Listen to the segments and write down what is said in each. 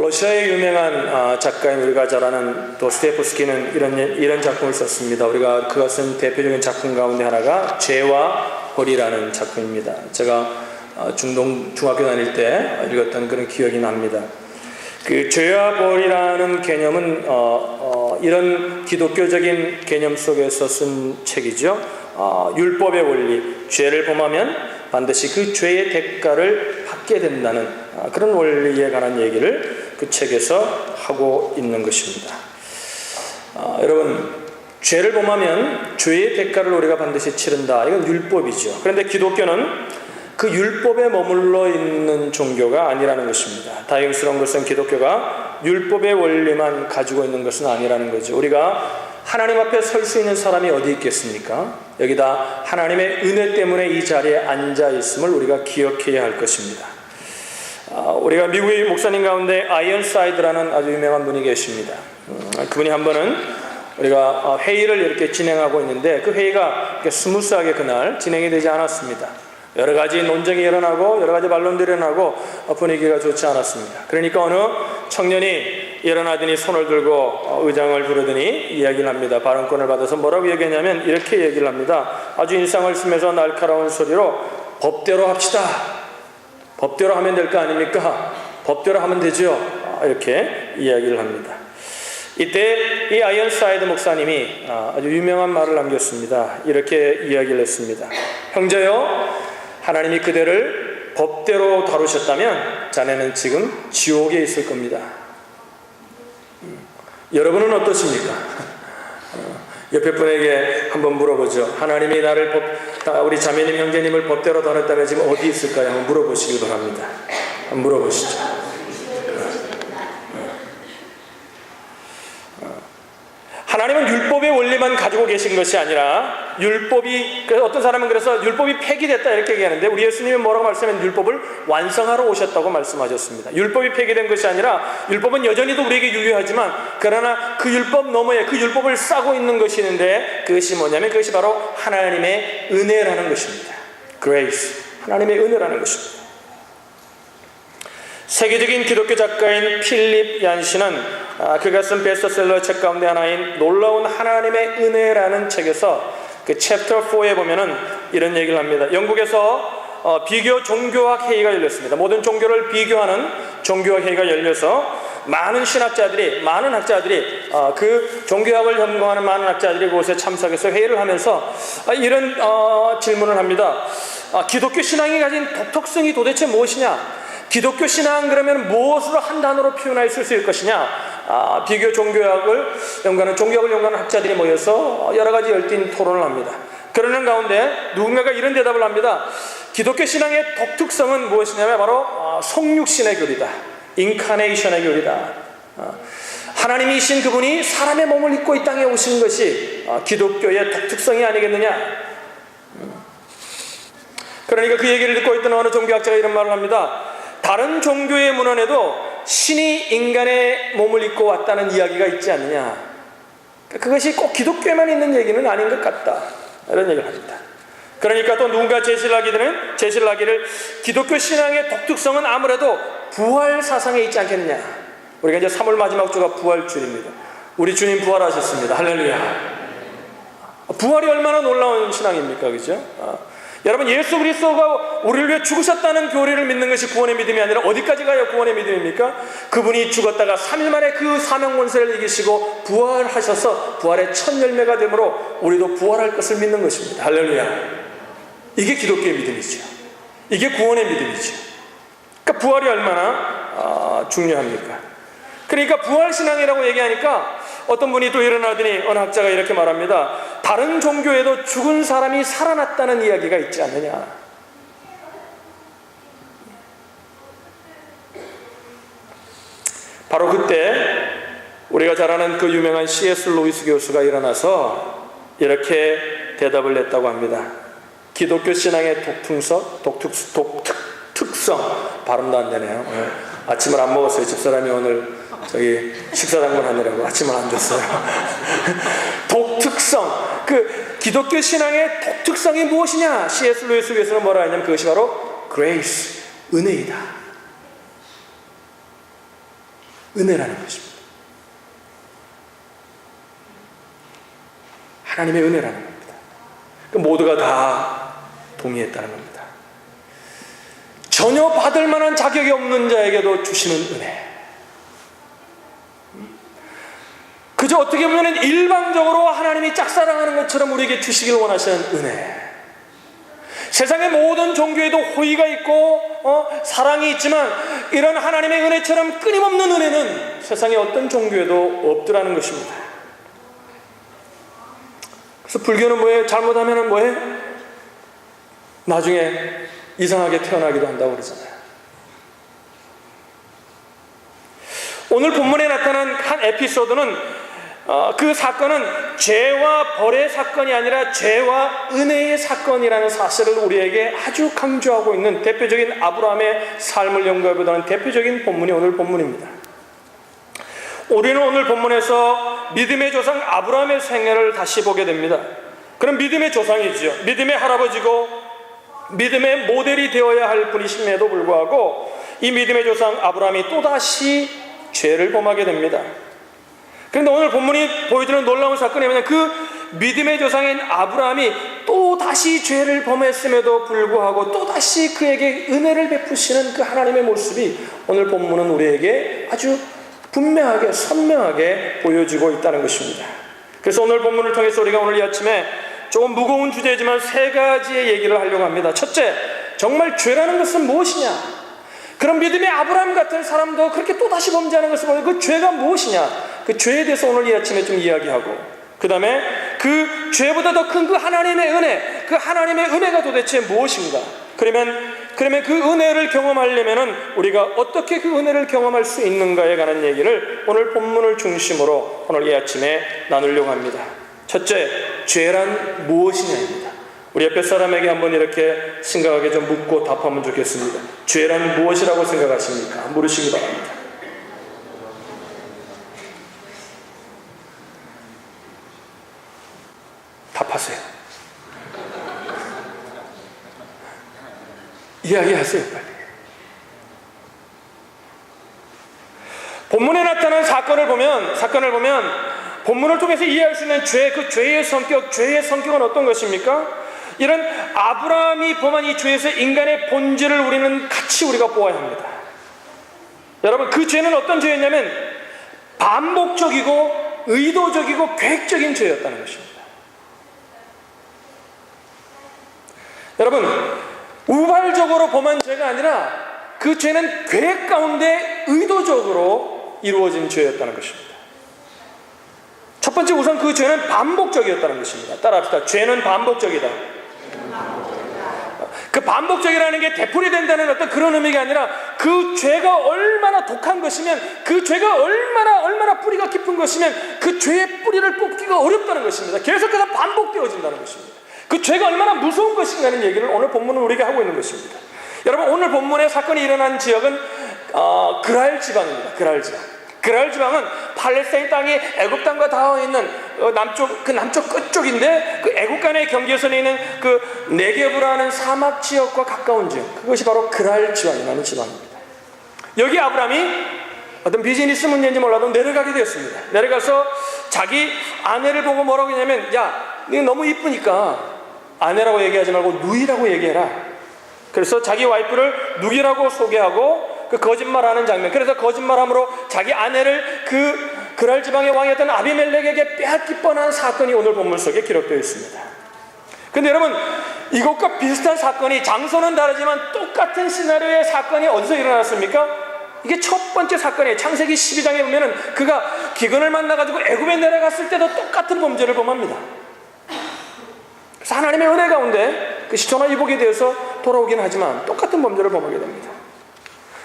러시아의 유명한 작가인 우리가 잘 아는 도스토옙스키는 이런 작품을 썼습니다. 우리가 그것은 대표적인 작품 가운데 하나가 죄와 벌이라는 작품입니다. 제가 중학교 다닐 때 읽었던 그런 기억이 납니다. 그 죄와 벌이라는 개념은 이런 기독교적인 개념 속에서 쓴 책이죠. 율법의 원리, 죄를 범하면 반드시 그 죄의 대가를 받게 된다는 그런 원리에 관한 얘기를 그 책에서 하고 있는 것입니다. 여러분, 죄를 범하면 죄의 대가를 우리가 반드시 치른다. 이건 율법이죠. 그런데 기독교는 그 율법에 머물러 있는 종교가 아니라는 것입니다. 다행스러운 것은 기독교가 율법의 원리만 가지고 있는 것은 아니라는 거죠. 우리가 하나님 앞에 설 수 있는 사람이 어디 있겠습니까? 여기다 하나님의 은혜 때문에 이 자리에 앉아 있음을 우리가 기억해야 할 것입니다. 우리가 미국의 목사님 가운데 아이언사이드라는 아주 유명한 분이 계십니다. 그분이 한 번은 우리가 회의를 이렇게 진행하고 있는데 그 회의가 스무스하게 그날 진행이 되지 않았습니다. 여러 가지 논쟁이 일어나고 여러 가지 반론들이 일어나고 분위기가 좋지 않았습니다. 그러니까 어느 청년이 일어나더니 손을 들고 의장을 부르더니 이야기를 합니다. 발언권을 받아서 뭐라고 얘기하냐면 이렇게 얘기를 합니다. 아주 인상을 쓰면서 날카로운 소리로 법대로 합시다. 법대로 하면 될 거 아닙니까? 법대로 하면 되죠. 이렇게 이야기를 합니다. 이때 이 아이언사이드 목사님이 아주 유명한 말을 남겼습니다. 이렇게 이야기를 했습니다. 형제요, 하나님이 그대를 법대로 다루셨다면 자네는 지금 지옥에 있을 겁니다. 여러분은 어떠십니까? 옆에 분에게 한번 물어보죠. 하나님이 나를 우리 자매님 형제님을 법대로 다뤘다면 지금 어디 있을까요? 한번 물어보시길 바랍니다. 한번 물어보시죠. 하나님은 율법의 원리만 가지고 계신 것이 아니라 율법이, 어떤 사람은 그래서 율법이 폐기됐다 이렇게 얘기하는데 우리 예수님은 뭐라고 말씀하면 율법을 완성하러 오셨다고 말씀하셨습니다. 율법이 폐기된 것이 아니라 율법은 여전히도 우리에게 유효하지만 그러나 그 율법 너머에 그 율법을 싸고 있는 것이 있는데 그것이 뭐냐면 그것이 바로 하나님의 은혜라는 것입니다. Grace, 하나님의 은혜라는 것입니다. 세계적인 기독교 작가인 필립 얀시는 그가 쓴 베스트셀러 책 가운데 하나인 놀라운 하나님의 은혜라는 책에서 그 챕터 4에 보면은 이런 얘기를 합니다. 영국에서 비교 종교학 회의가 열렸습니다. 모든 종교를 비교하는 종교학 회의가 열려서 많은 학자들이 그 종교학을 연구하는 많은 학자들이 그곳에 참석해서 회의를 하면서 이런 질문을 합니다. 기독교 신앙이 가진 독특성이 도대체 무엇이냐? 기독교 신앙 그러면 무엇으로 한 단어로 표현할 수 있을 것이냐? 비교 종교학을 연구하는 학자들이 모여서 여러 가지 열띤 토론을 합니다. 그러는 가운데 누군가가 이런 대답을 합니다. 기독교 신앙의 독특성은 무엇이냐면 바로 성육신의 교리다. 인카네이션의 교리다. 하나님이신 그분이 사람의 몸을 입고 이 땅에 오신 것이 기독교의 독특성이 아니겠느냐? 그러니까 그 얘기를 듣고 있던 어느 종교학자가 이런 말을 합니다. 다른 종교의 문헌에도 신이 인간의 몸을 입고 왔다는 이야기가 있지 않느냐. 그것이 꼭 기독교에만 있는 얘기는 아닌 것 같다. 이런 얘기를 합니다. 그러니까 또 누군가 제시를 하기를 기독교 신앙의 독특성은 아무래도 부활 사상에 있지 않겠느냐. 우리가 이제 3월 마지막 주가 부활주일입니다. 우리 주님 부활하셨습니다. 할렐루야. 부활이 얼마나 놀라운 신앙입니까? 그죠? 여러분, 예수 그리스도가 우리를 위해 죽으셨다는 교리를 믿는 것이 구원의 믿음이 아니라 어디까지 가야 구원의 믿음입니까? 그분이 죽었다가 3일 만에 그 사명 권세를 이기시고 부활하셔서 부활의 첫 열매가 되므로 우리도 부활할 것을 믿는 것입니다. 할렐루야. 이게 기독교의 믿음이죠. 이게 구원의 믿음이죠. 그러니까 부활이 얼마나 중요합니까? 그러니까 부활신앙이라고 얘기하니까 어떤 분이 또 일어나더니 어느 학자가 이렇게 말합니다. 다른 종교에도 죽은 사람이 살아났다는 이야기가 있지 않느냐. 바로 그때 우리가 잘 아는 그 유명한 C.S. 루이스 교수가 일어나서 이렇게 대답을 냈다고 합니다. 기독교 신앙의 특성 발음도 안 되네요. 아침을 안 먹었어요. 집사람이 오늘 식사당번 하느라고 아침을 안 줬어요. 독특성, 그 기독교 신앙의 독특성이 무엇이냐? C.S. 루이스 교수는 뭐라 하냐면 그것이 바로 grace, 은혜이다. 은혜라는 것입니다. 하나님의 은혜라는 겁니다. 모두가 다 동의했다는 겁니다. 전혀 받을 만한 자격이 없는 자에게도 주시는 은혜. 그저 어떻게 보면 일방적으로 하나님이 짝사랑하는 것처럼 우리에게 주시길 원하시는 은혜. 세상의 모든 종교에도 호의가 있고 사랑이 있지만 이런 하나님의 은혜처럼 끊임없는 은혜는 세상의 어떤 종교에도 없더라는 것입니다. 그래서 불교는 뭐예요? 잘못하면 뭐예요? 나중에 이상하게 태어나기도 한다고 그러잖아요. 오늘 본문에 나타난 한 에피소드는 그 사건은 죄와 벌의 사건이 아니라 죄와 은혜의 사건이라는 사실을 우리에게 아주 강조하고 있는 대표적인 아브라함의 삶을 연구해보는 대표적인 본문이 오늘 본문입니다. 우리는 오늘 본문에서 믿음의 조상 아브라함의 생애를 다시 보게 됩니다. 그럼 믿음의 조상이죠. 믿음의 할아버지고 믿음의 모델이 되어야 할 분이심에도 불구하고 이 믿음의 조상 아브라함이 또다시 죄를 범하게 됩니다. 그런데 오늘 본문이 보여주는 놀라운 사건이 뭐냐면 그 믿음의 조상인 아브라함이 또다시 죄를 범했음에도 불구하고 또다시 그에게 은혜를 베푸시는 그 하나님의 모습이 오늘 본문은 우리에게 아주 분명하게 선명하게 보여지고 있다는 것입니다. 그래서 오늘 본문을 통해서 우리가 오늘 이 아침에 조금 무거운 주제지만 세 가지의 얘기를 하려고 합니다. 첫째, 정말 죄라는 것은 무엇이냐? 그런 믿음의 아브라함 같은 사람도 그렇게 또다시 범죄하는 것을 보면 그 죄가 무엇이냐? 그 죄에 대해서 오늘 이 아침에 좀 이야기하고, 그 다음에 그 죄보다 더 큰 그 하나님의 은혜, 그 하나님의 은혜가 도대체 무엇인가? 그러면 그 은혜를 경험하려면 우리가 어떻게 그 은혜를 경험할 수 있는가에 관한 얘기를 오늘 본문을 중심으로 오늘 이 아침에 나누려고 합니다. 첫째, 죄란 무엇이냐입니다. 우리 옆에 사람에게 한번 이렇게 심각하게 좀 묻고 답하면 좋겠습니다. 죄란 무엇이라고 생각하십니까? 물으시기 바랍니다. 답하세요. 이야기하세요, 빨리. 본문에 나타난 사건을 보면 본문을 통해서 이해할 수 있는 죄, 그 죄의 성격은 어떤 것입니까? 이런 아브라함이 범한 이 죄에서 인간의 본질을 우리는 같이 우리가 보아야 합니다. 여러분, 그 죄는 어떤 죄였냐면 반복적이고 의도적이고 계획적인 죄였다는 것입니다. 여러분, 우발적으로 범한 죄가 아니라 그 죄는 계획 가운데 의도적으로 이루어진 죄였다는 것입니다. 첫 번째, 우선 그 죄는 반복적이었다는 것입니다. 따라합시다. 죄는 반복적이다. 그 반복적이라는 게 되풀이 된다는 어떤 그런 의미가 아니라 그 죄가 얼마나 독한 것이면, 그 죄가 얼마나 뿌리가 깊은 것이면 그 죄의 뿌리를 뽑기가 어렵다는 것입니다. 계속해서 반복되어진다는 것입니다. 그 죄가 얼마나 무서운 것인가는 얘기를 오늘 본문은 우리에게 하고 있는 것입니다. 여러분, 오늘 본문의 사건이 일어난 지역은 그랄 지방입니다. 그랄 지방은 팔레스타인 땅이 애굽 땅과 닿아 있는 남쪽 끝쪽인데 그 애굽 간의 경계선에 있는 그 네게브라는 사막 지역과 가까운 지역, 그것이 바로 그랄 지방이라는 지방입니다. 여기 아브라함이 어떤 비즈니스 문제인지 몰라도 내려가게 되었습니다. 내려가서 자기 아내를 보고 뭐라고 했냐면, 야, 너 너무 이쁘니까 아내라고 얘기하지 말고 누이라고 얘기해라. 그래서 자기 와이프를 누이라고 소개하고 그 거짓말하는 장면, 그래서 거짓말함으로 자기 아내를 그 그랄 지방의 왕이었던 아비멜렉에게 빼앗기 뻔한 사건이 오늘 본문 속에 기록되어 있습니다. 근데 여러분, 이것과 비슷한 사건이 장소는 다르지만 똑같은 시나리오의 사건이 어디서 일어났습니까? 이게 첫 번째 사건이에요. 창세기 12장에 보면은 그가 기근을 만나가지고 애굽에 내려갔을 때도 똑같은 범죄를 범합니다. 그래서 하나님의 은혜 가운데 그 시초나 이복에 대해서 돌아오긴 하지만 똑같은 범죄를 범하게 됩니다.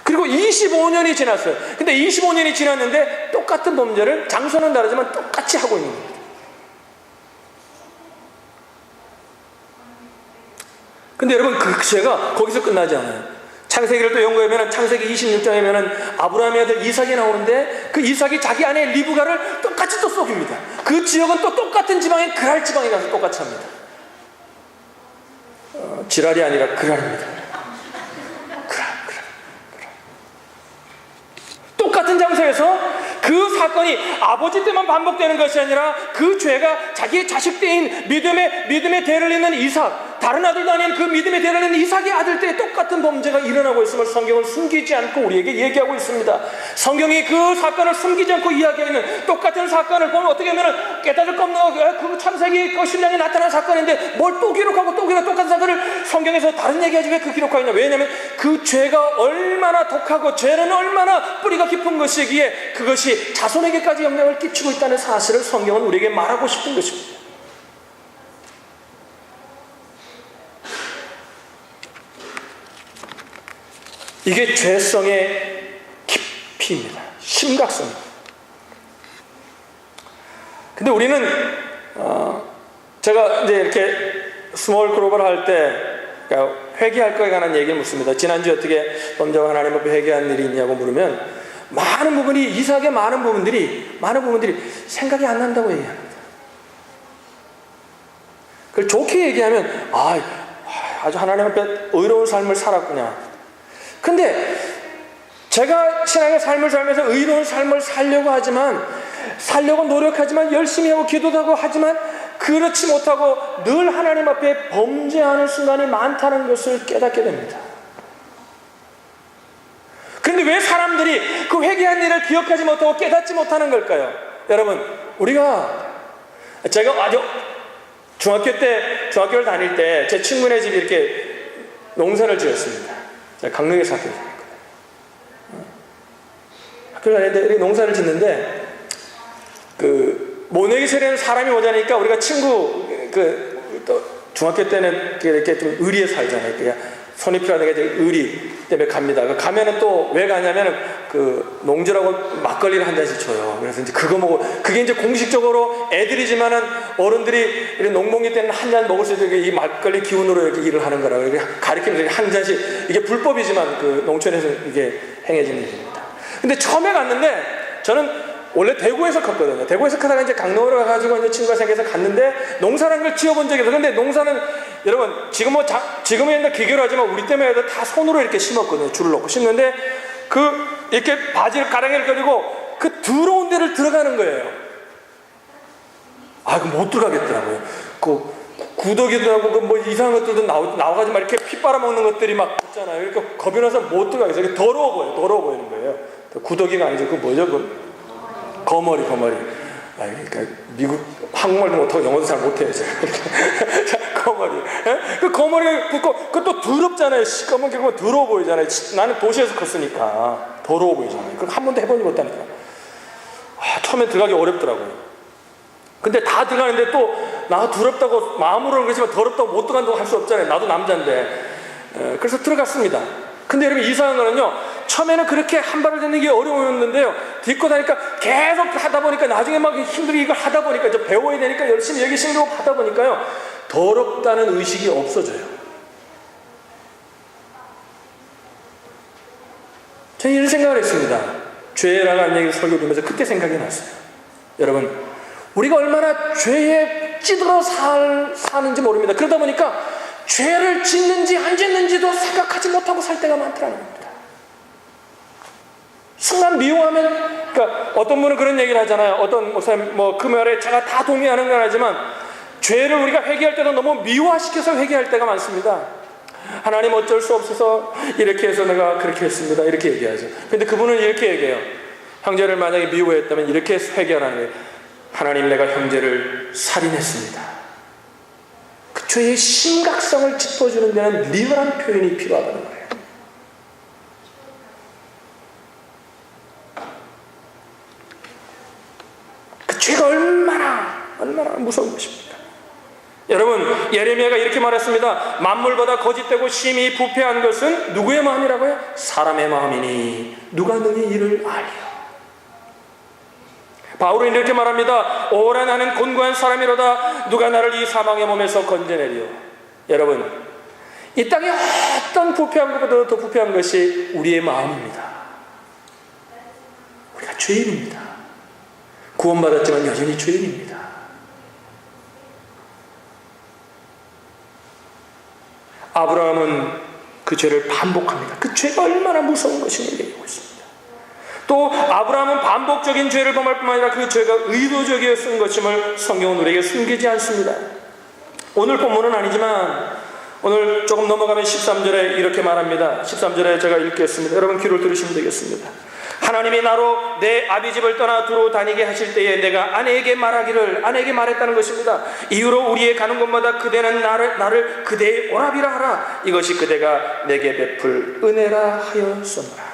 그리고 25년이 지났어요. 근데 25년이 지났는데 똑같은 범죄를 장소는 다르지만 똑같이 하고 있는 겁니다. 근데 여러분, 그 죄가 거기서 끝나지 않아요. 창세기를 또 연구하면 창세기 26장에는 아브라함의 아들 이삭이 나오는데 그 이삭이 자기 아내 리브가를 똑같이 또 속입니다. 그 지역은 또 똑같은 지방에 그랄 지방에 가서 똑같이 합니다. 지랄이 아니라 그랄입니다. 똑같은 장소에서 그 사건이 아버지 때만 반복되는 것이 아니라 그 죄가 자기의 자식 때인 믿음의 대를 잇는 이삭, 다른 아들도 아닌 그 믿음의 대를 잇는 이삭의 아들 때에 똑같은 범죄가 일어나고 있음을 성경은 숨기지 않고 우리에게 얘기하고 있습니다. 성경이 그 사건을 숨기지 않고 이야기하는 똑같은 사건을 보면 어떻게 보면 깨달을 수 없는 그 창세기 그 신랑이 나타난 사건인데 뭘 또 기록하고 또 기록 똑같은 사건을 성경에서 다른 얘기하지 왜 그 기록하느냐. 왜냐하면 그 죄가 얼마나 독하고 죄는 얼마나 뿌리가 깊은 것이기에 그것이 자손에게까지 영향을 끼치고 있다는 사실을 성경은 우리에게 말하고 싶은 것입니다. 이게 죄성의 깊이입니다. 심각성입니다. 근데 우리는 제가 이제 이렇게 스몰 그룹을 할 때 그러니까 회개할 거에 관한 얘기를 묻습니다. 지난주에 어떻게 범죄와 하나님 앞에 회개한 일이 있냐고 물으면 많은 부분이 이삭의 많은 부분들이 생각이 안 난다고 얘기합니다. 그걸 좋게 얘기하면 아주 하나님 앞에 의로운 삶을 살았구나. 근데 제가 신앙의 삶을 살면서 의로운 삶을 살려고 노력하지만 열심히 하고 기도도 하고 하지만 그렇지 못하고 늘 하나님 앞에 범죄하는 순간이 많다는 것을 깨닫게 됩니다. 그런데 왜 사람들이 그 회개한 일을 기억하지 못하고 깨닫지 못하는 걸까요? 여러분, 제가 아주 중학교를 다닐 때 제 친구네 집이 이렇게 농사를 지었습니다. 제가 강릉에서 학교를 다녔거든요. 학교를 다닐 때 이렇게 농사를 짓는데 모내기 소리는 사람이 오자니까 우리가 또 중학교 때는 이렇게 좀 의리에 살잖아요. 그냥 손이 필요하다니까 이제 의리 때문에 갑니다. 가면은 또 왜 가냐면은 농주라고 막걸리를 한 잔씩 줘요. 그래서 이제 그거 먹고 그게 이제 공식적으로 애들이지만은 어른들이 이런 농번기 때는 한 잔 먹을 수 있게 이 막걸리 기운으로 이렇게 일을 하는 거라고 이렇게 가리키면서 한 잔씩 이게 불법이지만 농촌에서 이게 행해지는 일입니다. 근데 처음에 갔는데 저는 원래 대구에서 컸거든요. 대구에서 크다가 이제 강릉으로 가가지고 이제 친구가 생겨서 갔는데 농사라는 걸 지어본 적이 없어요. 근데 농사는 여러분 지금은 옛날 기계로 하지만 우리 때문에 다 손으로 이렇게 심었거든요. 줄을 놓고 심는데 이렇게 바지를 가랑이를 가지고 그 더러운 데를 들어가는 거예요. 그거 못 들어가겠더라고요. 구더기도 하고 뭐 이상한 것들도 나와가지고 막 이렇게 피 빨아먹는 것들이 막 있잖아요. 그러니까 겁이 나서 못 들어가겠어요. 더러워 보이는 거예요. 구더기가 아니죠. 거머리. 그러니까 미국 한국말도 못하고 영어도 잘 못해요. 제가. 거머리. 그 거머리를 붓고 그것도 더럽잖아요. 시꺼먼 게 보면 더러워 보이잖아요. 나는 도시에서 컸으니까 더러워 보이잖아요. 그걸 한 번도 해보지 못하니까. 처음에 들어가기 어렵더라고요. 근데 다 들어가는데 또 나도 더럽다고 마음으로는 그렇지만 더럽다고 못 들어간다고 할 수 없잖아요. 나도 남자인데. 그래서 들어갔습니다. 근데 여러분 이상한 거는요, 처음에는 그렇게 한 발을 딛는 게 어려웠는데요, 딛고 나니까 계속 하다 보니까 나중에 막 힘들게 이걸 하다 보니까 배워야 되니까 열심히 여기 신경 하다 보니까요, 더럽다는 의식이 없어져요. 저는 이런 생각을 했습니다. 죄라는 얘기를 설교 들으면서 그때 생각이 났어요. 여러분, 우리가 얼마나 죄에 찌들어 사는지 모릅니다. 그러다 보니까 죄를 짓는지 안 짓는지도 생각하지 못하고 살 때가 많더라는 겁니다. 순간 미워하면, 그러니까 어떤 분은 그런 얘기를 하잖아요. 어떤 목사님, 그 말에 제가 다 동의하는 건 아니지만, 죄를 우리가 회개할 때도 너무 미화시켜서 회개할 때가 많습니다. 하나님 어쩔 수 없어서 이렇게 해서 내가 그렇게 했습니다. 이렇게 얘기하죠. 근데 그분은 이렇게 얘기해요. 형제를 만약에 미워했다면 이렇게 회개하라는 거예요. 하나님, 내가 형제를 살인했습니다. 그 죄의 심각성을 짚어주는 데는 리얼한 표현이 필요하다는 거예요. 그 죄가 얼마나 무서운 것입니까? 여러분, 예레미야가 이렇게 말했습니다. 만물보다 거짓되고 심히 부패한 것은 누구의 마음이라고요? 사람의 마음이니 누가 너희 일을 알리요. 바울은 이렇게 말합니다. 오라, 나는 곤고한 사람이로다. 누가 나를 이 사망의 몸에서 건져내리요. 여러분, 이 땅에 어떤 부패한 것보다 더 부패한 것이 우리의 마음입니다. 우리가 죄인입니다. 구원받았지만 여전히 죄인입니다. 아브라함은 그 죄를 반복합니다. 그 죄가 얼마나 무서운 것인지 얘기하고 있습니다. 또 아브라함은 반복적인 죄를 범할 뿐만 아니라 그 죄가 의도적이었던 것임을 성경은 우리에게 숨기지 않습니다. 오늘 본문은 아니지만 오늘 조금 넘어가면 13절에 이렇게 말합니다. 13절에 제가 읽겠습니다. 여러분 귀를 들으시면 되겠습니다. 하나님이 나로 내 아비 집을 떠나 두루 다니게 하실 때에 내가 아내에게 말하기를, 아내에게 말했다는 것입니다. 이후로 우리의 가는 곳마다 그대는 나를 그대의 오라비라 하라. 이것이 그대가 내게 베풀 은혜라 하였소이다.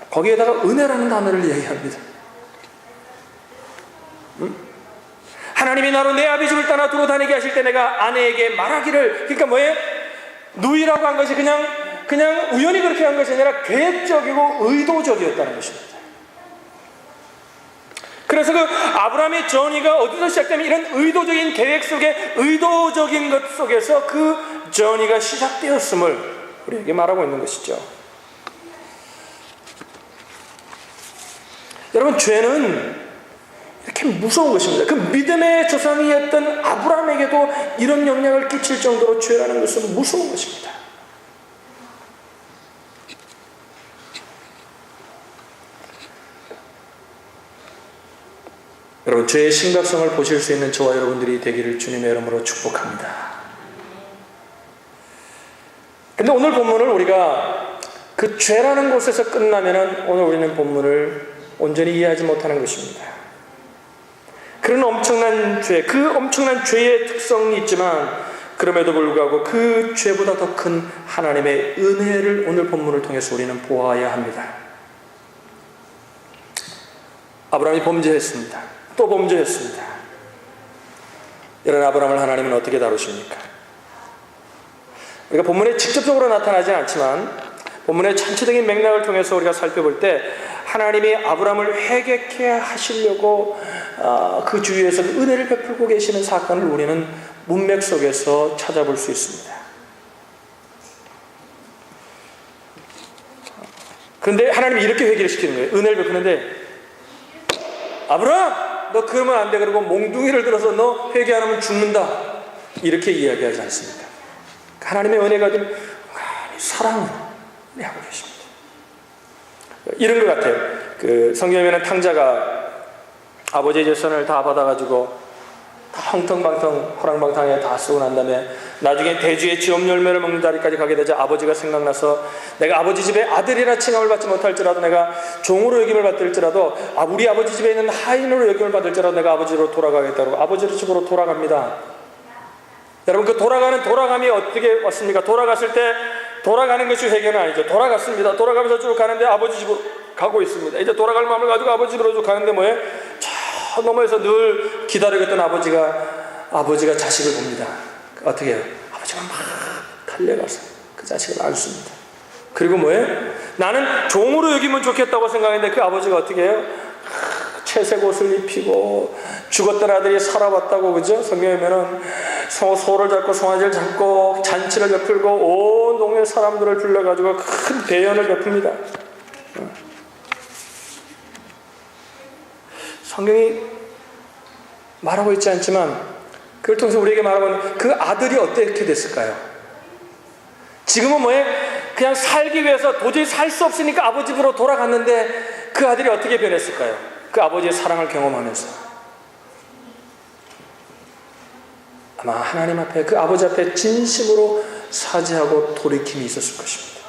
거기에다가 은혜라는 단어를 이야기합니다. 하나님이 나로 내 아비 집을 떠나 두루 다니게 하실 때 내가 아내에게 말하기를, 그러니까 뭐예요? 누이라고 한 것이 그냥 우연히 그렇게 한 것이 아니라 계획적이고 의도적이었다는 것입니다. 그래서 그 아브라함의 전이가 어디서 시작되면 이런 의도적인 계획 속에, 의도적인 것 속에서 그 전이가 시작되었음을 우리에게 말하고 있는 것이죠. 여러분, 죄는 이렇게 무서운 것입니다. 그 믿음의 조상이었던 아브라함에게도 이런 영향을 끼칠 정도로 죄라는 것은 무서운 것입니다. 여러분, 죄의 심각성을 보실 수 있는 저와 여러분들이 되기를 주님의 이름으로 축복합니다. 근데 오늘 본문을 우리가 그 죄라는 곳에서 끝나면은 오늘 우리는 본문을 온전히 이해하지 못하는 것입니다. 그런 엄청난 죄, 그 엄청난 죄의 특성이 있지만 그럼에도 불구하고 그 죄보다 더 큰 하나님의 은혜를 오늘 본문을 통해서 우리는 보아야 합니다. 아브라함이 범죄했습니다. 또 범죄했습니다. 이런 아브라함을 하나님은 어떻게 다루십니까? 우리가 본문에 직접적으로 나타나지 않지만 본문의 전체적인 맥락을 통해서 우리가 살펴볼 때 하나님이 아브라함을 회개케 하시려고 그 주위에서 은혜를 베풀고 계시는 사건을 우리는 문맥 속에서 찾아볼 수 있습니다. 그런데 하나님이 이렇게 회개를 시키는 거예요. 은혜를 베푸는데, 아브라함! 너 그러면 안 돼. 그러고 몽둥이를 들어서 너 회개 안 하면 죽는다. 이렇게 이야기하지 않습니다. 하나님의 은혜가 좀 사랑을 하고 계십니다. 이런 것 같아요. 그 성경에 보면 탕자가 아버지의 재산을 다 받아가지고 다 헝텅방텅 호랑방탕에 다 쓰고 난 다음에 나중에 대주의 지업 열매를 먹는 자리까지 가게 되자 아버지가 생각나서 내가 아버지 집에 아들이라 칭함을 받지 못할지라도, 내가 종으로 여김을 받을지라도, 우리 아버지 집에 있는 하인으로 여김을 받을지라도 내가 아버지로 돌아가겠다고 아버지 집으로 돌아갑니다. 여러분, 그 돌아감이 어떻게 왔습니까? 돌아갔을 때 돌아가는 것이 회개는 아니죠. 돌아갔습니다. 돌아가면서 쭉 가는데 아버지 집으로 가고 있습니다. 이제 돌아갈 마음을 가지고 아버지 집으로 쭉 가는데 뭐예요? 저 너머에서 늘 기다리겠던 아버지가 자식을 봅니다. 어떻게 해요? 아버지가 막 달려가서 그 자식을 안습니다. 그리고 뭐예요? 나는 종으로 여기면 좋겠다고 생각했는데 그 아버지가 어떻게 해요? 채색 옷을 입히고 죽었던 아들이 살아왔다고, 그죠? 성경에 보면은 소를 잡고 송아지를 잡고 잔치를 베풀고 온 동네 사람들을 불러가지고 큰 대연을 베풉니다. 성경이 말하고 있지 않지만 그걸 통해서 우리에게 말하고 있는 그 아들이 어떻게 됐을까요? 지금은 뭐예요? 그냥 살기 위해서 도저히 살 수 없으니까 아버지 집으로 돌아갔는데 그 아들이 어떻게 변했을까요? 그 아버지의 사랑을 경험하면서 아마 하나님 앞에, 그 아버지 앞에 진심으로 사죄하고 돌이킴이 있었을 것입니다.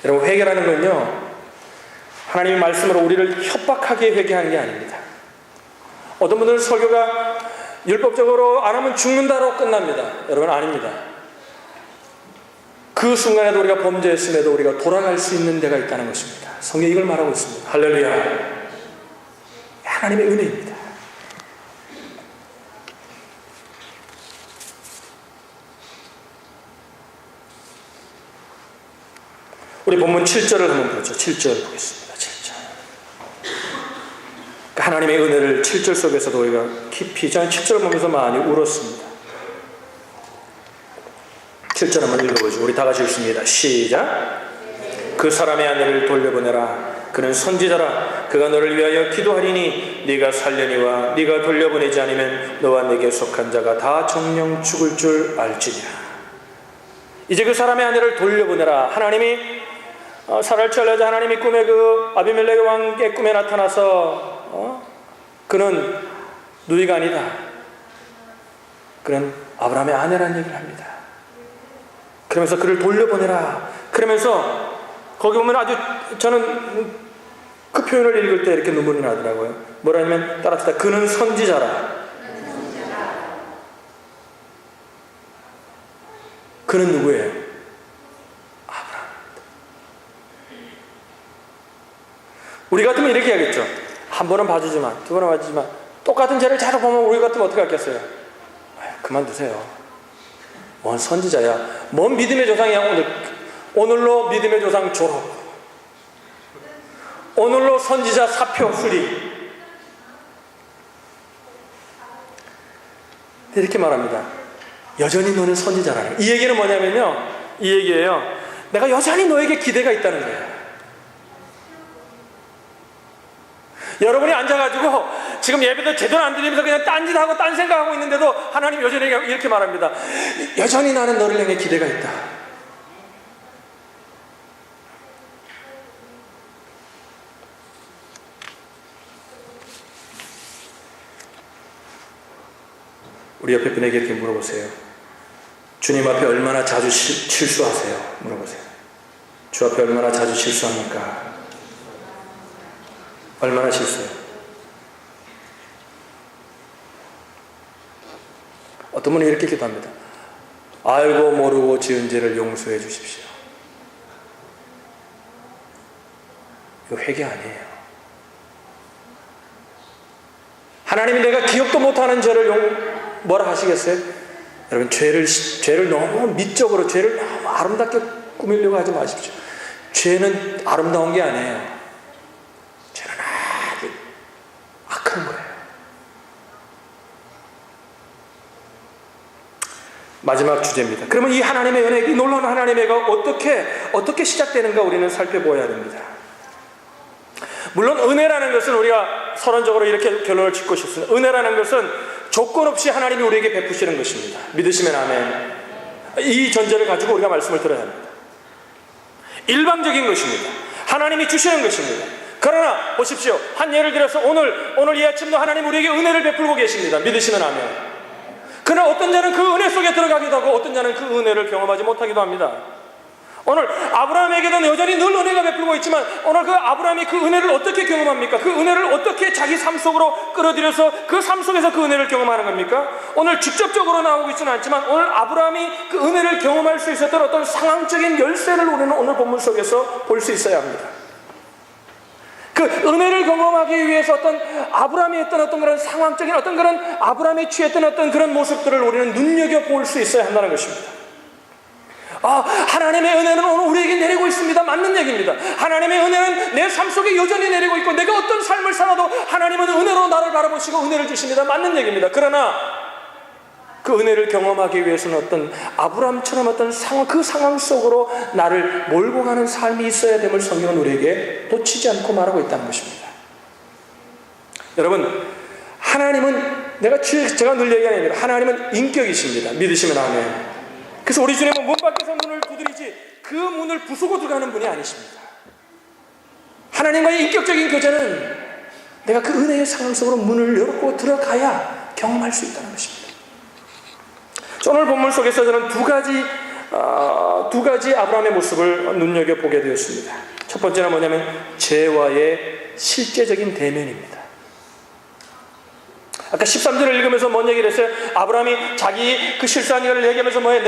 여러분, 회개라는 건요, 하나님의 말씀으로 우리를 협박하게 회개하는 게 아닙니다. 어떤 분들은 설교가 율법적으로 안 하면 죽는다로 끝납니다. 여러분, 아닙니다. 그 순간에도 우리가 범죄했음에도 우리가 돌아갈 수 있는 데가 있다는 것입니다. 성경이 이걸 말하고 있습니다. 할렐루야. 하나님의 은혜입니다. 우리 본문 7절을 한번 보죠. 7절 보겠습니다. 7절. 하나님의 은혜를 7절 속에서도 우리가 깊이, 저는 7절 보면서 많이 울었습니다. 7절 한번 읽어보죠. 우리 다 같이 읽습니다. 시작. 그 사람의 아내를 돌려보내라. 그는 선지자라. 그가 너를 위하여 기도하리니 네가 살려니와 네가 돌려보내지 않으면 너와 네게 속한 자가 다 정령 죽을 줄 알지니라. 이제 그 사람의 아내를 돌려보내라. 하나님이 사라를 취하려자 하나님이 꿈에 그 아비멜렉 왕의 꿈에 나타나서 그는 누이가 아니다, 그는 아브라함의 아내라는 얘기를 합니다. 그러면서 그를 돌려보내라. 그러면서 거기 보면 아주, 저는 그 표현을 읽을 때 이렇게 눈물이 나더라고요. 뭐라냐면 따라합시다. 그는 선지자라. 그는 누구예요? 아브라함. 우리 같으면 이렇게 하겠죠. 한 번은 봐주지만, 두 번은 봐주지만, 똑같은 죄를 자주 보면 우리 같으면 어떻게 하겠어요? 그만두세요. 뭔 선지자야. 뭔 믿음의 조상이야. 오늘로 믿음의 조상 졸업. 오늘로 선지자 사표 수리. 이렇게 말합니다. 여전히 너는 선지자라는. 이 얘기는 뭐냐면요, 이 얘기예요. 내가 여전히 너에게 기대가 있다는 거예요. 여러분이 앉아가지고 지금 예배도 제대로 안 드리면서 그냥 딴짓하고 딴 생각하고 있는데도 하나님 여전히 이렇게 말합니다. 여전히 나는 너를 향해 기대가 있다. 우리 옆에 분에게 이렇게 물어보세요. 주님 앞에 얼마나 자주 실수하세요? 물어보세요. 주 앞에 얼마나 자주 실수합니까? 얼마나 실수해요? 어떤 분은 이렇게 기도합니다. 알고 모르고 지은 죄를 용서해 주십시오. 이거 회개 아니에요. 하나님이 내가 기억도 못하는 죄를 뭐라 하시겠어요? 여러분, 죄를 너무 미적으로, 죄를 너무 아름답게 꾸미려고 하지 마십시오. 죄는 아름다운 게 아니에요. 죄는 아주 악한 거예요. 마지막 주제입니다. 그러면 이 하나님의 은혜, 이 놀라운 하나님의 은혜가 어떻게 시작되는가 우리는 살펴보아야 됩니다. 물론 은혜라는 것은 우리가 서론적으로 이렇게 결론을 짓고 싶습니다. 은혜라는 것은 조건 없이 하나님이 우리에게 베푸시는 것입니다. 믿으시면 아멘. 이 전제를 가지고 우리가 말씀을 들어야 합니다. 일방적인 것입니다. 하나님이 주시는 것입니다. 그러나 보십시오. 한 예를 들어서 오늘 이 아침도 하나님 우리에게 은혜를 베풀고 계십니다. 믿으시면 아멘. 그러나 어떤 자는 그 은혜 속에 들어가기도 하고 어떤 자는 그 은혜를 경험하지 못하기도 합니다. 오늘 아브라함에게는 여전히 늘 은혜가 베풀고 있지만 오늘 그 아브라함이 그 은혜를 어떻게 경험합니까? 그 은혜를 어떻게 자기 삶 속으로 끌어들여서 그 삶 속에서 그 은혜를 경험하는 겁니까? 오늘 직접적으로 나오고 있지는 않지만 오늘 아브라함이 그 은혜를 경험할 수 있었던 어떤 상황적인 열쇠를 우리는 오늘 본문 속에서 볼 수 있어야 합니다. 그 은혜를 경험하기 위해서 어떤 아브라함이 했던 어떤 그런 상황적인 어떤 그런 아브라함이 취했던 어떤 그런 모습들을 우리는 눈여겨볼 수 있어야 한다는 것입니다. 하나님의 은혜는 오늘 우리에게 내리고 있습니다. 맞는 얘기입니다. 하나님의 은혜는 내 삶 속에 여전히 내리고 있고 내가 어떤 삶을 살아도 하나님은 은혜로 나를 바라보시고 은혜를 주십니다. 맞는 얘기입니다. 그러나 그 은혜를 경험하기 위해서는 어떤 아브라함처럼 어떤 그 상황 속으로 나를 몰고 가는 삶이 있어야 됨을 성경은 우리에게 놓치지 않고 말하고 있다는 것입니다. 여러분, 하나님은 제가 늘 얘기하는 겁니다. 하나님은 인격이십니다. 믿으시면 아멘. 그래서 우리 주님은 문 밖에서 문을 두드리지 그 문을 부수고 들어가는 분이 아니십니다. 하나님과의 인격적인 교제는 내가 그 은혜의 상황 속으로 문을 열고 들어가야 경험할 수 있다는 것입니다. 오늘 본문 속에서 저는 두 가지 아브라함의 모습을 눈여겨보게 되었습니다. 첫 번째는 뭐냐면 죄와의 실제적인 대면입니다. 아까 13절을 읽으면서 뭔 얘기를 했어요? 아브라함이 자기 그 실수한 일을 얘기하면서 뭐예요?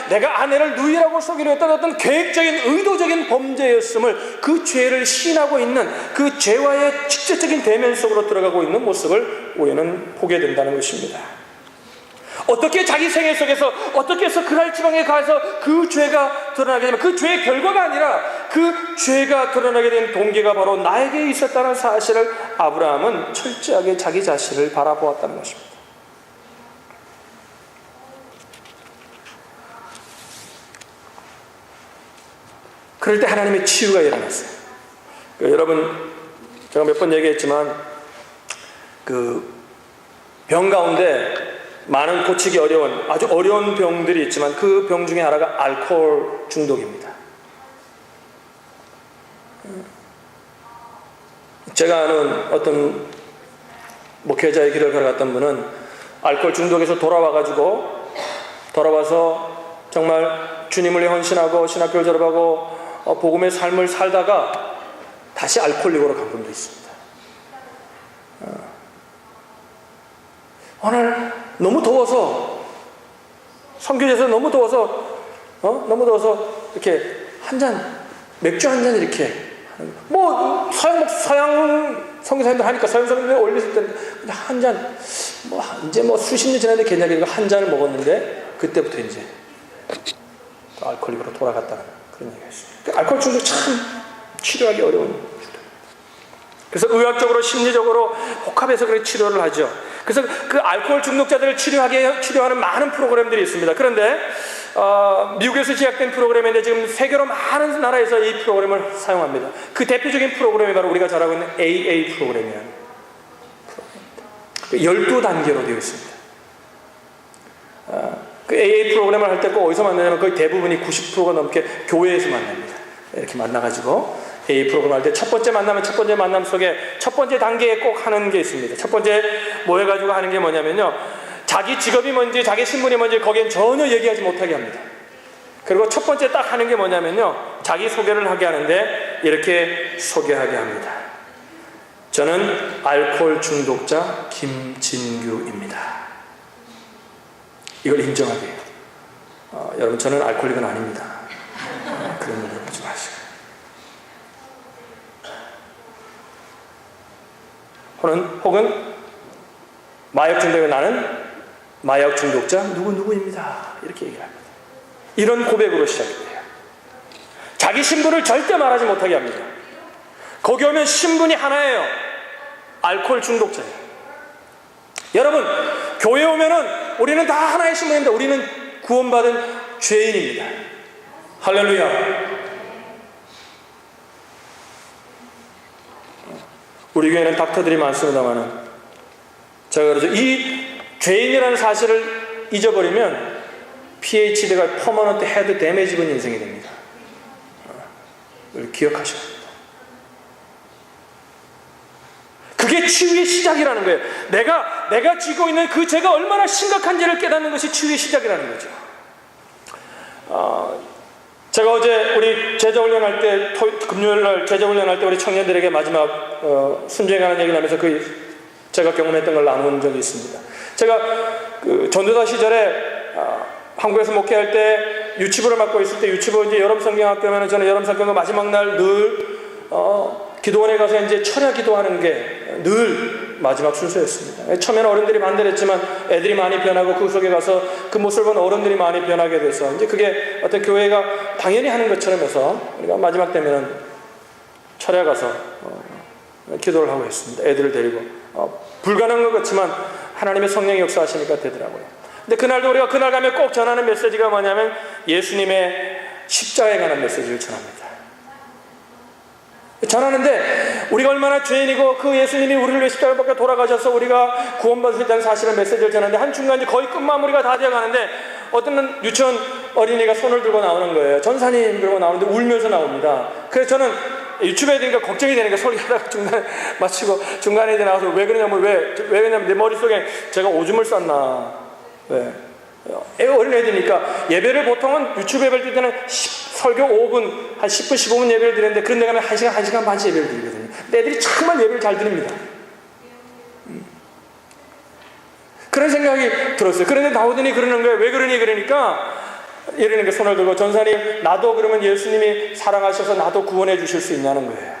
내가 아내를 누이라고 속이려 했던 어떤 계획적인 의도적인 범죄였음을 그 죄를 시인하고 있는 그 죄와의 직접적인 대면 속으로 들어가고 있는 모습을 우리는 보게 된다는 것입니다. 어떻게 자기 생애 속에서 어떻게 해서 그랄 지방에 가서 그 죄가 드러나게 되면 그 죄의 결과가 아니라 그 죄가 드러나게 된 동기가 바로 나에게 있었다는 사실을 아브라함은 철저하게 자기 자신을 바라보았다는 것입니다. 그럴 때 하나님의 치유가 일어났어요. 여러분, 제가 몇 번 얘기했지만 그 병 가운데 많은 고치기 어려운 아주 어려운 병들이 있지만 그 병 중에 하나가 알코올 중독입니다. 제가 아는 어떤 목회자의 길을 걸어갔던 분은 알코올 중독에서 돌아와서 정말 주님을 위해 헌신하고 신학교를 졸업하고 복음의 삶을 살다가 다시 알코올릭으로 간 분도 있습니다. 오늘 너무 더워서 선교제에서 너무 더워서 이렇게 맥주 한 잔 이렇게 뭐 서양 선교사님들 하니까 서양 선교사님들 올렸을 때는 한 잔 이제 수십 년 지났는데 괜찮으니까 한 잔을 먹었는데 그때부터 이제 알코올릭으로 돌아갔다는 그런 얘기가 있습니다. 알코올 중독 참 치료하기 어려운. 그래서 의학적으로 심리적으로 복합해서 그렇게 치료를 하죠. 그래서 그 알코올 중독자들을 치료하는 많은 프로그램들이 있습니다. 그런데 미국에서 시작된 프로그램인데 지금 세계로 많은 나라에서 이 프로그램을 사용합니다. 그 대표적인 프로그램이 바로 우리가 잘 알고 있는 AA 프로그램이에요. 12단계로 되어 있습니다. 그 AA 프로그램을 할 때 꼭 어디서 만나냐면 거의 대부분이 90%가 넘게 교회에서 만납니다. 이렇게 만나가지고 AA 프로그램 할 때 첫 번째 만남 속에 첫 번째 단계에 꼭 하는 게 있습니다. 첫 번째 모여가지고 하는 게 뭐냐면요, 자기 직업이 뭔지 자기 신분이 뭔지 거기엔 전혀 얘기하지 못하게 합니다. 그리고 첫 번째 딱 하는 게 뭐냐면요, 자기 소개를 하게 하는데 이렇게 소개하게 합니다. 저는 알코올 중독자 김진규입니다. 이걸 인정하게 해요. 여러분, 저는 알코올릭은 아닙니다. 그런 걸 보지 마시고. 혹은 마약 중독에 나는 마약 중독자 누구누구입니다. 이렇게 얘기를 합니다. 이런 고백으로 시작이 돼요. 자기 신분을 절대 말하지 못하게 합니다. 거기 오면 신분이 하나예요. 알코올 중독자예요. 여러분, 교회 오면은 우리는 다 하나의 신분입니다. 우리는 구원받은 죄인입니다. 할렐루야. 우리 교회는 닥터들이 많습니다만은 제가 그러죠. 이 죄인이라는 사실을 잊어버리면 PhD가 퍼머넌트 헤드 데미지 본 인생이 됩니다. 기억하셔야 합니다. 그게 치유의 시작이라는 거예요. 내가 쥐고 있는 그 죄가 얼마나 심각한지를 깨닫는 것이 치유의 시작이라는 거죠. 제가 어제 우리 제자훈련할 때, 금요일날 제자훈련할 때 우리 청년들에게 마지막 순종에 관한 얘기를 하면서 제가 경험했던 걸 나눈 적이 있습니다. 제가 전도사 시절에 한국에서 목회할 때 유치부를 맡고 있을 때, 유치부 이제 여름 성경학교면 저는 여름 성경학 마지막 날 늘 기도원에 가서 이제 철야 기도하는 게 늘 마지막 순서였습니다. 처음에는 어른들이 반대를 했지만 애들이 많이 변하고 그 속에 가서 그 모습을 본 어른들이 많이 변하게 돼서 이제 그게 어떤 교회가 당연히 하는 것처럼 해서 우리가 마지막 되면은 철야 가서 기도를 하고 있습니다. 애들을 데리고 불가능한 것 같지만 하나님의 성령이 역사하시니까 되더라고요. 근데 그날도 우리가 그날 가면 꼭 전하는 메시지가 뭐냐면 예수님의 십자가에 관한 메시지를 전합니다. 전하는데 우리가 얼마나 죄인이고 그 예수님이 우리를 위해 십자가에 밖에 돌아가셔서 우리가 구원받을 수 있다는 사실을 메시지를 전하는데 한순간 이제 거의 끝마무리가 다 되어가는데 어떤 유치원 어린이가 손을 들고 나오는 거예요. 전사님 그러고 나오는데 울면서 나옵니다. 그래서 저는 유튜브에 되니까 걱정이 되니까 설교하다가 중간에 마치고 중간에 이제 나와서 왜 그러냐면 왜 그러냐면 내 머릿속에 제가 오줌을 쌌나, 왜 어린애들이니까 예배를 보통은 유튜브 예배를 드릴 때는 설교 5분, 한 10분, 15분 예배를 드리는데 그런 데 가면 1시간 반씩 예배를 드리거든요. 근데 애들이 정말 예배를 잘 드립니다. 그런 생각이 들었어요. 그런데 나오더니 그러는 거예요. 왜 그러니? 그러니까 이러는 게 손을 들고 전사님 나도 그러면 예수님이 사랑하셔서 나도 구원해 주실 수 있냐는 거예요.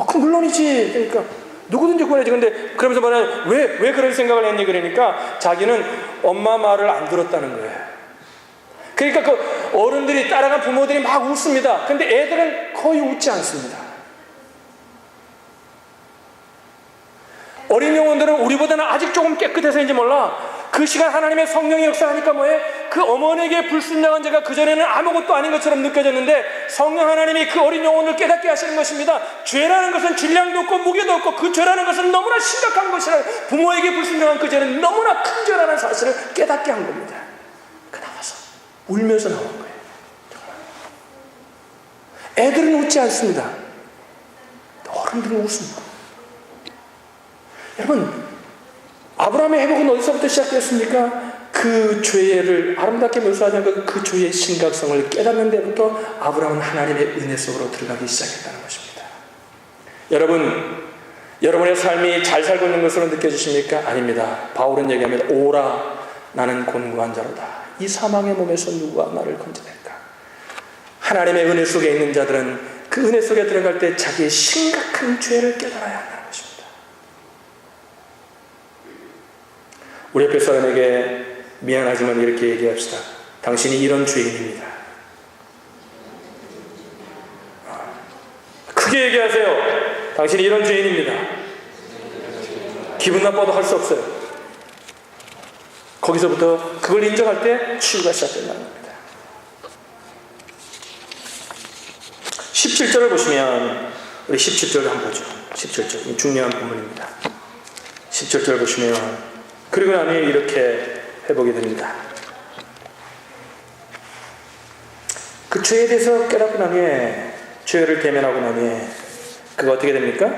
그 물론이지. 그러니까 누구든지 구원해지. 근데 그러면서 말하는 왜 그런 생각을 했니? 그러니까 자기는 엄마 말을 안 들었다는 거예요. 그러니까 그 어른들이 따라간 부모들이 막 웃습니다. 근데 애들은 거의 웃지 않습니다. 어린 영혼들은 우리보다는 아직 조금 깨끗해서인지 몰라. 그 시간 하나님의 성령이 역사하니까 뭐해? 그 어머니에게 불순종한 죄가 그전에는 아무것도 아닌 것처럼 느껴졌는데 성령 하나님이 그 어린 영혼을 깨닫게 하시는 것입니다. 죄라는 것은 질량도 없고 무게도 없고 그 죄라는 것은 너무나 심각한 것이라 부모에게 불순종한 그 죄는 너무나 큰 죄라는 사실을 깨닫게 한 겁니다. 그 나와서 울면서 나온 거예요. 애들은 웃지 않습니다. 어른들은 웃습니다. 여러분, 아브라함의 회복은 어디서부터 시작되었습니까? 그 죄를 아름답게 묘사하는 그 죄의 심각성을 깨닫는 데부터 아브라함은 하나님의 은혜 속으로 들어가기 시작했다는 것입니다. 여러분, 여러분의 삶이 잘 살고 있는 것으로 느껴지십니까? 아닙니다. 바울은 얘기합니다. 오라, 나는 곤고한 자로다. 이 사망의 몸에서 누가 나를 건져낼까? 하나님의 은혜 속에 있는 자들은 그 은혜 속에 들어갈 때 자기의 심각한 죄를 깨달아야 한다는 것입니다. 우리 옆에 사람에게 미안하지만 이렇게 얘기합시다. 당신이 이런 죄인입니다. 크게 얘기하세요. 당신이 이런 죄인입니다. 기분 나빠도 할 수 없어요. 거기서부터 그걸 인정할 때 치유가 시작된다는 겁니다. 17절을 보시면, 우리 17절 한번 보죠. 17절, 중요한 부분입니다. 17절 보시면, 그리고 나니 이렇게 회복이 됩니다. 그 죄에 대해서 깨닫고 나니, 죄를 대면하고 나니 그거 어떻게 됩니까?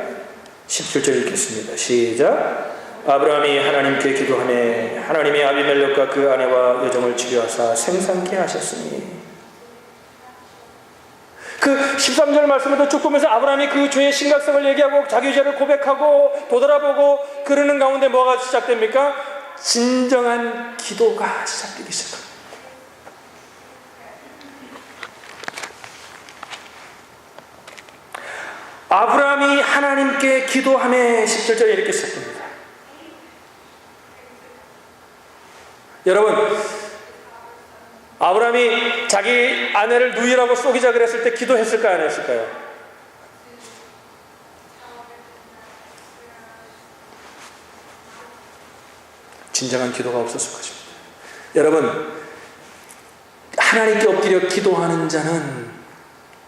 17절 읽겠습니다. 시작. 아브라함이 하나님께 기도하매 하나님이 아비멜렉과 그 아내와 여종을 치료하사 생산케 하셨으니. 그 13절 말씀에도 쭉 보면서 아브라함이 그 죄의 심각성을 얘기하고 자기 죄를 고백하고 도돌아보고 그러는 가운데 뭐가 시작됩니까? 진정한 기도가 시작되기 시작합니다. 아브라함이 하나님께 기도하며 17절에 이렇게 시작됩니다. 여러분, 아브라함이 자기 아내를 누이라고 속이자 그랬을 때 기도했을까요? 안 했을까요? 진정한 기도가 없었을 것입니다. 여러분, 하나님께 엎드려 기도하는 자는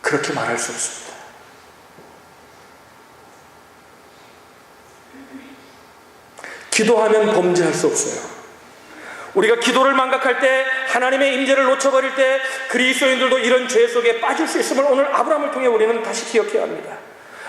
그렇게 말할 수 없습니다. 기도하면 범죄할 수 없어요. 우리가 기도를 망각할 때, 하나님의 임재를 놓쳐버릴 때 그리스도인들도 이런 죄 속에 빠질 수 있음을 오늘 아브라함을 통해 우리는 다시 기억해야 합니다.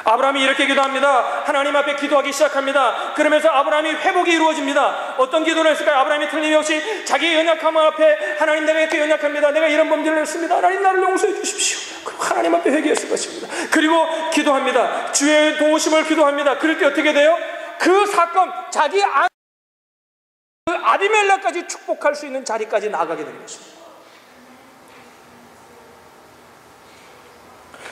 아브라함이 이렇게 기도합니다. 하나님 앞에 기도하기 시작합니다. 그러면서 아브라함이 회복이 이루어집니다. 어떤 기도를 했을까요? 아브라함이 틀림없이 자기의 연약함 앞에 하나님, 내가 이렇게 연약합니다. 내가 이런 범죄를 했습니다. 하나님, 나를 용서해 주십시오. 그리고 하나님 앞에 회개했을 것입니다. 그리고 기도합니다. 주의 도우심을 기도합니다. 그럴 때 어떻게 돼요? 그 사건, 자기 아비멜렉까지 축복할 수 있는 자리까지 나가게 되는 것입니다.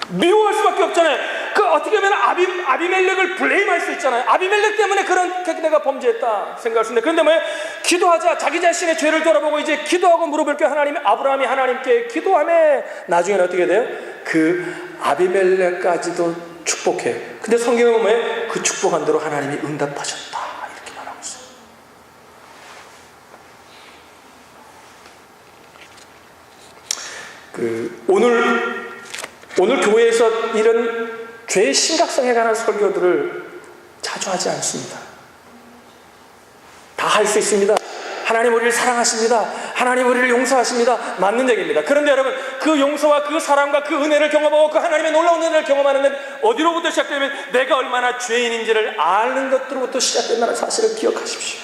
미워할 수밖에 없잖아요. 그 어떻게 보면 아비멜렉을 블레임할 수 있잖아요. 아비멜렉 때문에 그렇게 내가 범죄했다 생각할 수 있는데, 그런데 뭐예요? 기도하자. 자기 자신의 죄를 돌아보고 이제 기도하고 물어볼 게 아브라함이 하나님께 기도하며 나중에는 어떻게 돼요? 그 아비멜렉까지도 축복해요. 근데 성경은 뭐예요? 그 축복한 대로 하나님이 응답하셨다 이렇게 말하고 있어요. 오늘 교회에서 이런 죄의 심각성에 관한 설교들을 자주 하지 않습니다. 다 할 수 있습니다. 하나님 우리를 사랑하십니다. 하나님 우리를 용서하십니다. 맞는 얘기입니다. 그런데 여러분, 그 용서와 그 사랑과 그 은혜를 경험하고 그 하나님의 놀라운 은혜를 경험하는 데 어디로부터 시작되면 내가 얼마나 죄인인지를 아는 것들로부터 시작된다는 사실을 기억하십시오.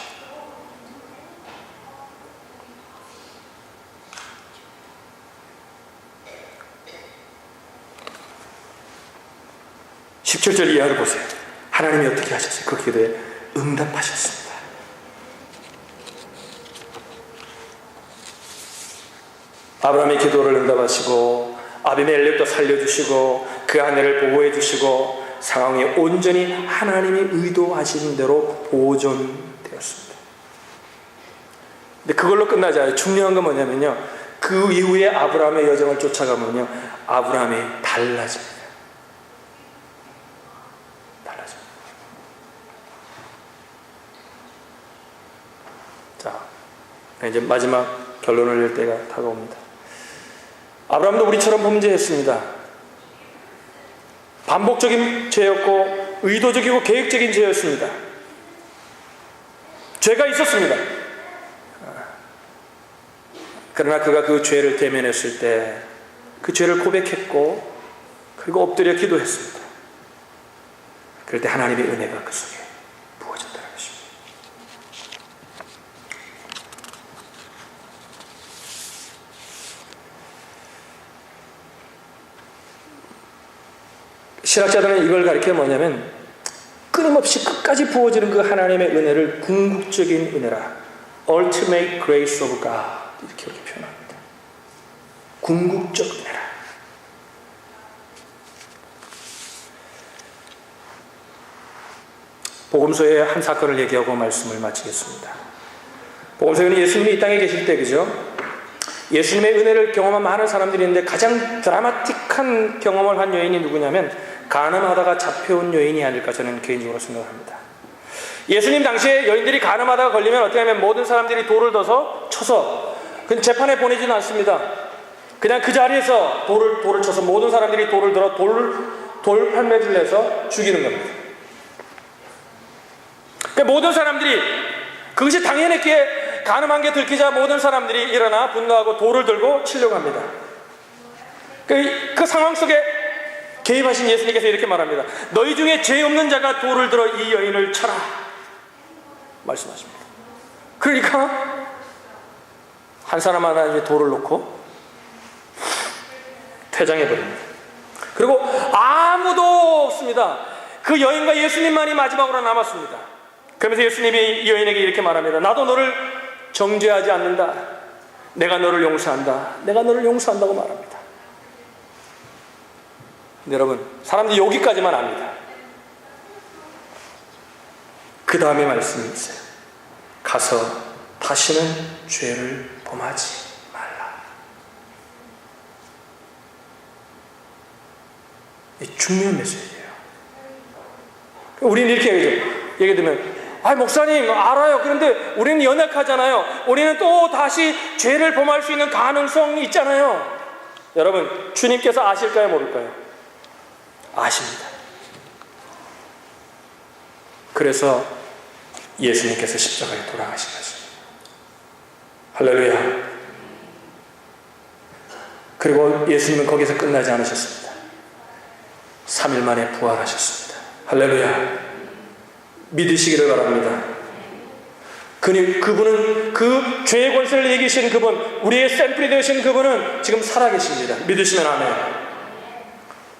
(17절) 이하를 보세요. 하나님이 어떻게 하셨어요? 그 기도에 응답하셨습니다. 아브라함의 기도를 응답하시고 아비멜렉도 살려주시고 그 아내를 보호해 주시고 상황이 온전히 하나님이 의도하신 대로 보존되었습니다. 근데 그걸로 끝나지 않아요. 중요한 건 뭐냐면요, 그 이후에 아브라함의 여정을 쫓아가면요, 아브라함이 달라집니다. 자, 이제 마지막 결론을 낼 때가 다가옵니다. 아브라함도 우리처럼 범죄했습니다. 반복적인 죄였고 의도적이고 계획적인 죄였습니다. 죄가 있었습니다. 그러나 그가 그 죄를 대면했을 때 그 죄를 고백했고 그리고 엎드려 기도했습니다. 그럴 때 하나님의 은혜가 그 속에 부어졌다는 것입니다. 신학자들은 이걸 가리켜 뭐냐면 끊임없이 끝까지 부어지는 그 하나님의 은혜를 궁극적인 은혜라, Ultimate Grace of God, 이렇게 표현합니다. 궁극적 은혜라. 복음서의 한 사건을 얘기하고 말씀을 마치겠습니다. 복음서에는 예수님이 이 땅에 계실 때, 그죠? 예수님의 은혜를 경험한 많은 사람들이 있는데 가장 드라마틱한 경험을 한 여인이 누구냐면 간음하다가 잡혀온 여인이 아닐까 저는 개인적으로 생각합니다. 예수님 당시에 여인들이 간음하다가 걸리면 어떻게 하면 모든 사람들이 돌을 넣어서 쳐서 그 재판에 보내지는 않습니다. 그냥 그 자리에서 돌을 쳐서 모든 사람들이 돌을 들어 돌 판매를 해서 죽이는 겁니다. 그러니까 모든 사람들이 그것이 당연했기에 간음한 게 들키자 모든 사람들이 일어나 분노하고 돌을 들고 치려고 합니다. 그 상황 속에 개입하신 예수님께서 이렇게 말합니다. 너희 중에 죄 없는 자가 돌을 들어 이 여인을 쳐라 말씀하십니다. 그러니까 한 사람 하나 이제 돌을 놓고 퇴장해버립니다. 그리고 아무도 없습니다. 그 여인과 예수님만이 마지막으로 남았습니다. 그러면서 예수님이 이 여인에게 이렇게 말합니다. 나도 너를 정죄하지 않는다. 내가 너를 용서한다. 내가 너를 용서한다고 말합니다. 근데 여러분, 사람들이 여기까지만 압니다. 그 다음에 말씀이 있어요. 가서 다시는 죄를 범하지 말라. 이 중요한 메시지예요. 우리는 이렇게 얘기 들으면 목사님 알아요. 그런데 우리는 연약하잖아요. 우리는 또 다시 죄를 범할 수 있는 가능성이 있잖아요. 여러분, 주님께서 아실까요? 모를까요? 아십니다. 그래서 예수님께서 십자가에 돌아가신 것입니다. 할렐루야. 그리고 예수님은 거기서 끝나지 않으셨습니다. 3일 만에 부활하셨습니다. 할렐루야. 믿으시기를 바랍니다. 그분은 그 죄의 권세를 이기신 그분, 우리의 샘플이 되신 그분은 지금 살아계십니다. 믿으시면 아멘.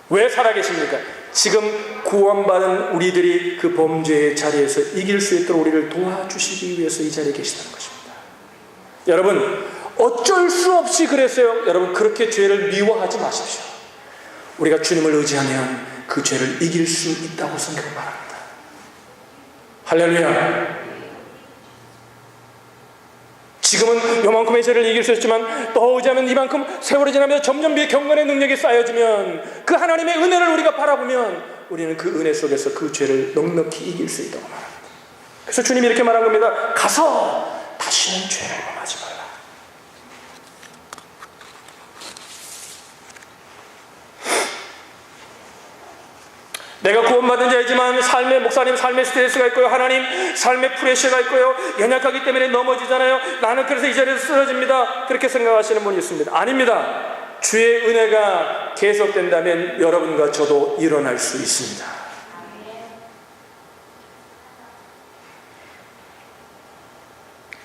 왜 살아계십니까? 지금 구원받은 우리들이 그 범죄의 자리에서 이길 수 있도록 우리를 도와주시기 위해서 이 자리에 계시다는 것입니다. 여러분, 어쩔 수 없이 그랬어요. 여러분, 그렇게 죄를 미워하지 마십시오. 우리가 주님을 의지하면 그 죄를 이길 수 있다고 성경 말합니다. 할렐루야. 지금은 요만큼의 죄를 이길 수 있지만 더 의지하면 이만큼 세월이 지나면서 점점 경건의 능력이 쌓여지면 그 하나님의 은혜를 우리가 바라보면 우리는 그 은혜 속에서 그 죄를 넉넉히 이길 수 있다고 말합니다. 그래서 주님이 이렇게 말한 겁니다. 가서 다시는 죄를 범하지 말라. 내가 구원받은 자이지만 삶의 목사님 삶의 스트레스가 있고요. 하나님 삶의 프레셔가 있고요. 연약하기 때문에 넘어지잖아요. 나는 그래서 이 자리에서 쓰러집니다. 그렇게 생각하시는 분이 있습니다. 아닙니다. 주의 은혜가 계속된다면 여러분과 저도 일어날 수 있습니다.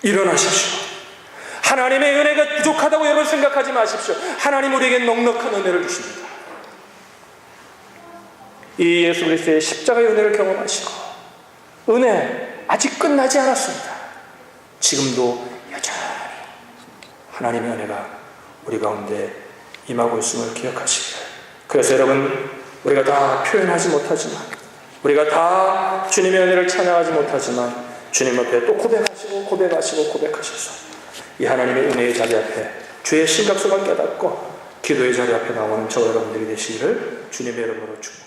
일어나십시오. 하나님의 은혜가 부족하다고 여러분 생각하지 마십시오. 하나님 우리에게 넉넉한 은혜를 주십니다. 이 예수 그리스도의 십자가의 은혜를 경험하시고 은혜 아직 끝나지 않았습니다. 지금도 여전히 하나님의 은혜가 우리 가운데 임하고 있음을 기억하시기를. 그래서 여러분, 우리가 다 표현하지 못하지만, 우리가 다 주님의 은혜를 찬양하지 못하지만 주님 앞에 또 고백하셔서 이 하나님의 은혜의 자리 앞에 주의 심각성을 깨닫고 기도의 자리 앞에 나오는 저 여러분들이 되시기를 주님의 이름으로 축복합니다.